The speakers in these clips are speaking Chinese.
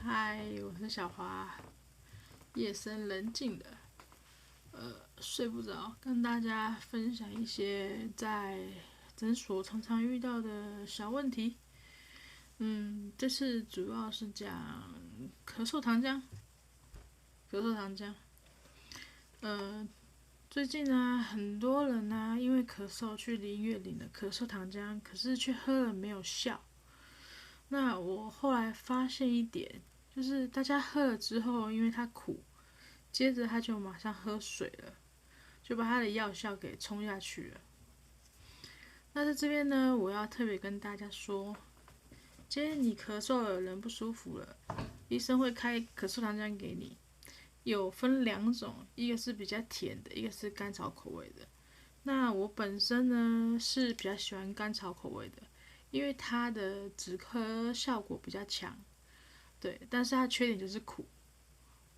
嗨，我是小华。夜深人静的，睡不着，跟大家分享一些在诊所常常遇到的小问题。这次主要是讲咳嗽糖浆。咳嗽糖浆，呃，最近啊，很多人啊，因为咳嗽去医院领了咳嗽糖浆，可是却喝了没有效。那我后来发现一点，就是大家喝了之后，因为它苦，接着他就马上喝水了，就把他的药效给冲下去了。那在这边呢，我要特别跟大家说，今天你咳嗽了，人不舒服了，医生会开咳嗽糖浆给你，有分两种，一个是比较甜的，一个是甘草口味的。那我本身呢是比较喜欢甘草口味的，因为它的止咳效果比较强，对，但是它缺点就是苦。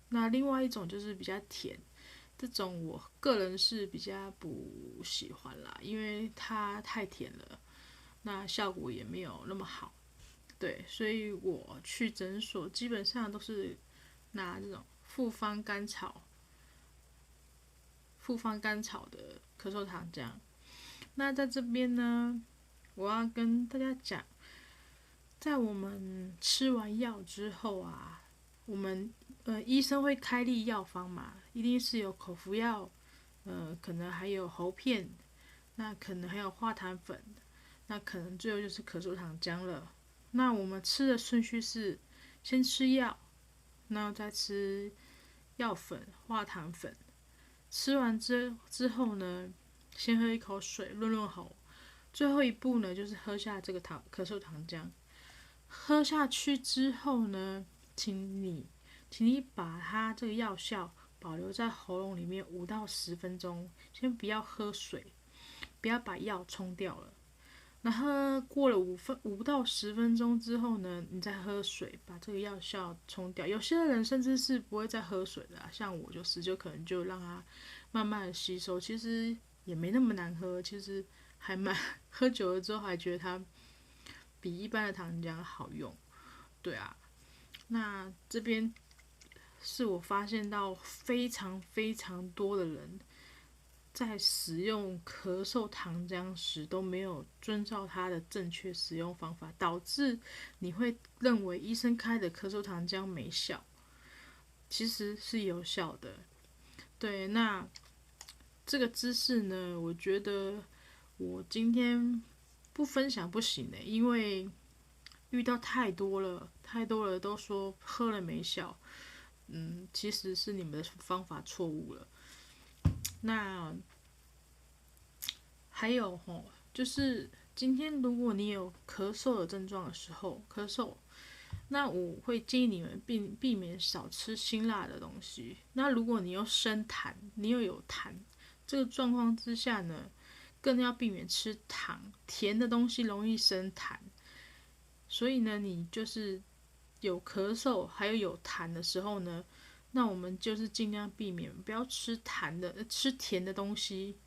那另外一种就是比较甜，这种我个人是比较不喜欢啦，因为它太甜了，那效果也没有那么好。对，所以我去诊所基本上都是拿这种复方甘草的咳嗽糖浆。那在这边呢，我要跟大家讲，在我们吃完药之后啊，我们医生会开立药方嘛，一定是有口服药，可能还有喉片，那可能还有化痰粉，那可能最后就是咳嗽糖浆了。那我们吃的顺序是先吃药，然后再吃药粉、化痰粉。吃完之后呢，先喝一口水润润喉。最后一步呢，就是喝下这个咳嗽糖浆。喝下去之后呢，请你把它这个药效保留在喉咙里面5到10分钟，先不要喝水，不要把药冲掉了。然后过了5到10分钟之后呢，你再喝水，把这个药效冲掉。有些人甚至是不会再喝水的像我就可能就让它慢慢的吸收。其实也没那么难喝，其实还蛮喝久了之后还觉得它比一般的糖浆好用。对啊，那这边是我发现到非常非常多的人在使用咳嗽糖浆时都没有遵照它的正确使用方法，导致你会认为医生开的咳嗽糖浆没效，其实是有效的。对，那这个知识呢，我觉得我今天不分享不行因为遇到太多了，太多了都说喝了没效。其实是你们的方法错误了。那还有就是今天如果你有咳嗽的症状的时候，咳嗽，那我会建议你们避免少吃辛辣的东西。那如果你又生痰，你又有痰，这个状况之下呢，更要避免吃甜的东西，容易生痰。所以呢，你就是有咳嗽还有痰的时候呢，那我们就是尽量避免不要吃甜的东西。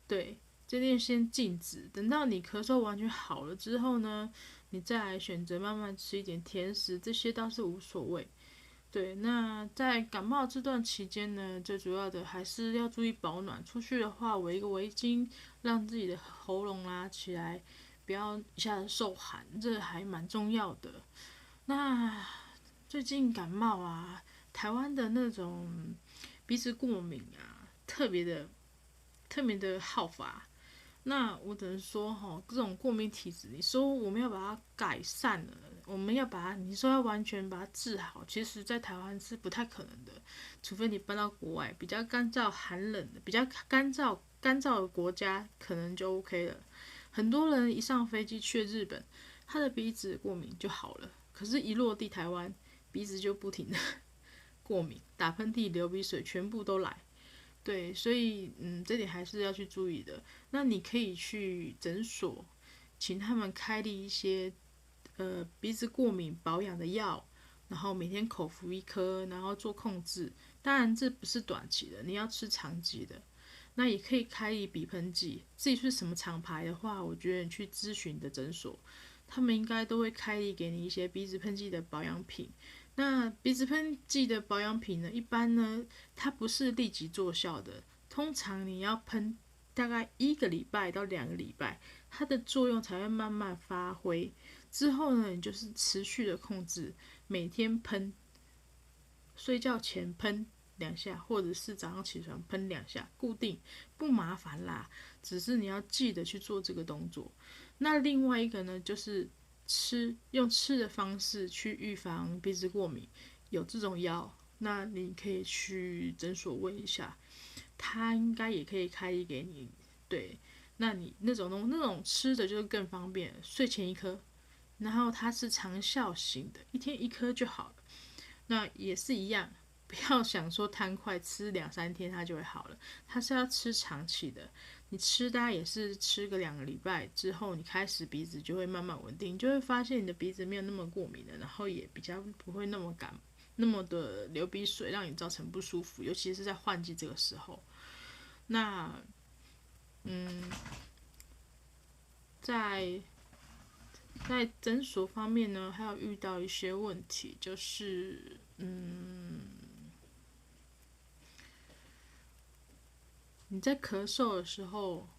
对，这件先禁止。等到你咳嗽完全好了之后呢，你再来选择慢慢吃一点甜食，这些倒是无所谓。对，那在感冒这段期间呢，最主要的还是要注意保暖。出去的话，围一个围巾，让自己的喉咙拉起来，不要一下子受寒，这还蛮重要的。那最近感冒啊，台湾的那种鼻子过敏啊，特别的好发。那我只能说这种过敏体质，你说我们要把它改善了，我们要把它，你说要完全把它治好，其实在台湾是不太可能的，除非你搬到国外比较干燥寒冷的、比较干燥的国家，可能就 OK 了。很多人一上飞机去日本，他的鼻子过敏就好了，可是，一落地台湾，鼻子就不停的过敏，打喷嚏、流鼻水，全部都来。对，所以这点还是要去注意的。那你可以去诊所，请他们开立一些鼻子过敏保养的药，然后每天口服1颗，然后做控制。当然这不是短期的，你要吃长期的。那也可以开立鼻喷剂，至于是什么厂牌的话，我觉得你去咨询你的诊所，他们应该都会开立给你一些鼻子喷剂的保养品。那鼻子喷剂的保养品呢，一般呢它不是立即奏效的，通常你要喷大概1个礼拜到2个礼拜，它的作用才会慢慢发挥。之后呢，你就是持续的控制，每天喷，睡觉前喷2下，或者是早上起床喷2下，固定，不麻烦啦。只是你要记得去做这个动作。那另外一个呢，就是用吃的方式去预防鼻子过敏，有这种药，那你可以去诊所问一下，他应该也可以开一给你。对，那你那种吃的就是更方便，睡前1颗，然后它是长效型的，1天1颗就好了。那也是一样，不要想说贪快吃2-3天它就会好了，它是要吃长期的。你吃大概也是吃个2个礼拜之后，你开始鼻子就会慢慢稳定，你就会发现你的鼻子没有那么过敏了，然后也比较不会那么那么的流鼻水，让你造成不舒服，尤其是在换季这个时候。那在诊所方面呢，还有遇到一些问题，就是你在咳嗽的时候，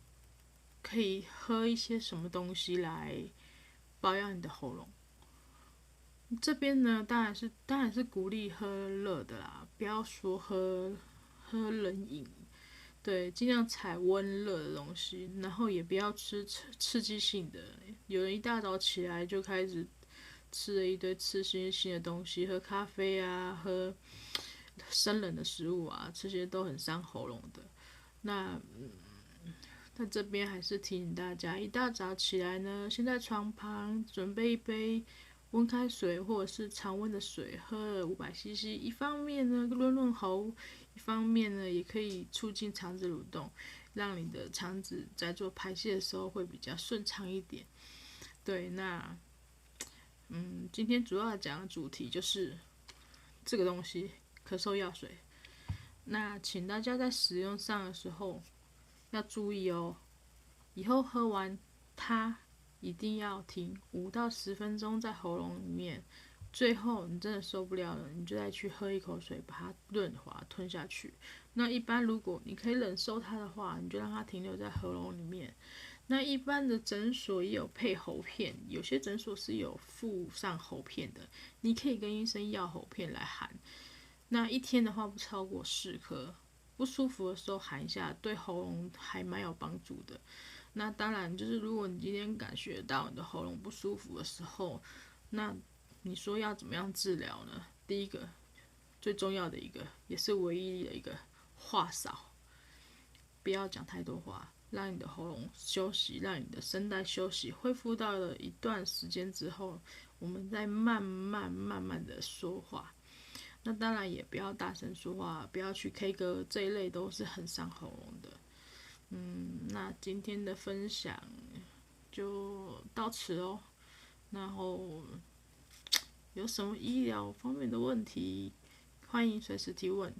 可以喝一些什么东西来保养你的喉咙？这边呢，当然是鼓励喝热的啦，不要说喝冷饮，对，尽量采温热的东西，然后也不要吃刺激性的。有人一大早起来就开始吃了一堆刺激性的东西，喝咖啡啊，喝生冷的食物啊，这些都很伤喉咙的。那在这边还是提醒大家，一大早起来呢，先在床旁准备一杯温开水或者是常温的水，喝了500cc。一方面呢润喉，一方面呢也可以促进肠子蠕动，让你的肠子在做排泄的时候会比较顺畅一点。对，那今天主要讲的主题就是这个东西，咳嗽药水。那请大家在使用上的时候要注意哦，以后喝完它一定要停5到10分钟在喉咙里面，最后你真的受不了了，你就再去喝一口水，把它润滑吞下去。那一般如果你可以忍受它的话，你就让它停留在喉咙里面。那一般的诊所也有配喉片，有些诊所是有附上喉片的，你可以跟医生要喉片来含。那一天的话不超过4颗，不舒服的时候含一下，对喉咙还蛮有帮助的。那当然就是如果你今天感觉到你的喉咙不舒服的时候，那你说要怎么样治疗呢？第一个最重要的一个，也是唯一的一个，话少，不要讲太多话，让你的喉咙休息，让你的声带休息，恢复到了一段时间之后，我们再慢慢的说话。那当然也不要大声说话，不要去 K 歌，这一类都是很伤喉咙的。那今天的分享就到此哦。然后有什么医疗方面的问题，欢迎随时提问。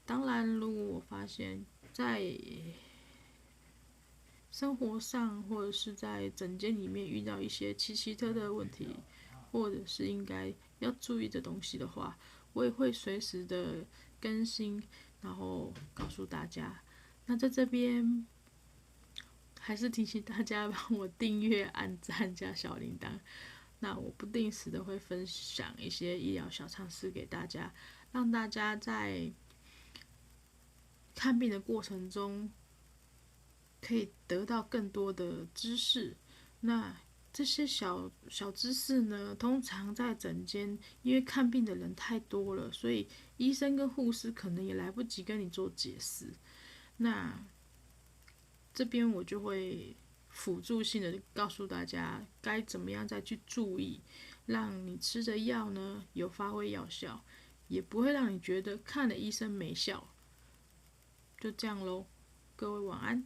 当然，如果我发现在生活上或者是在诊间里面遇到一些奇特的问题，或者是应该要注意的东西的话，我也会随时的更新，然后告诉大家。那在这边还是提醒大家帮我订阅、按赞加小铃铛。那我不定时的会分享一些医疗小常识给大家，让大家在看病的过程中可以得到更多的知识。那这些小知识呢，通常在诊间，因为看病的人太多了，所以医生跟护士可能也来不及跟你做解释。那这边我就会辅助性的告诉大家该怎么样再去注意，让你吃的药呢有发挥药效，也不会让你觉得看了医生没效。就这样咯，各位晚安。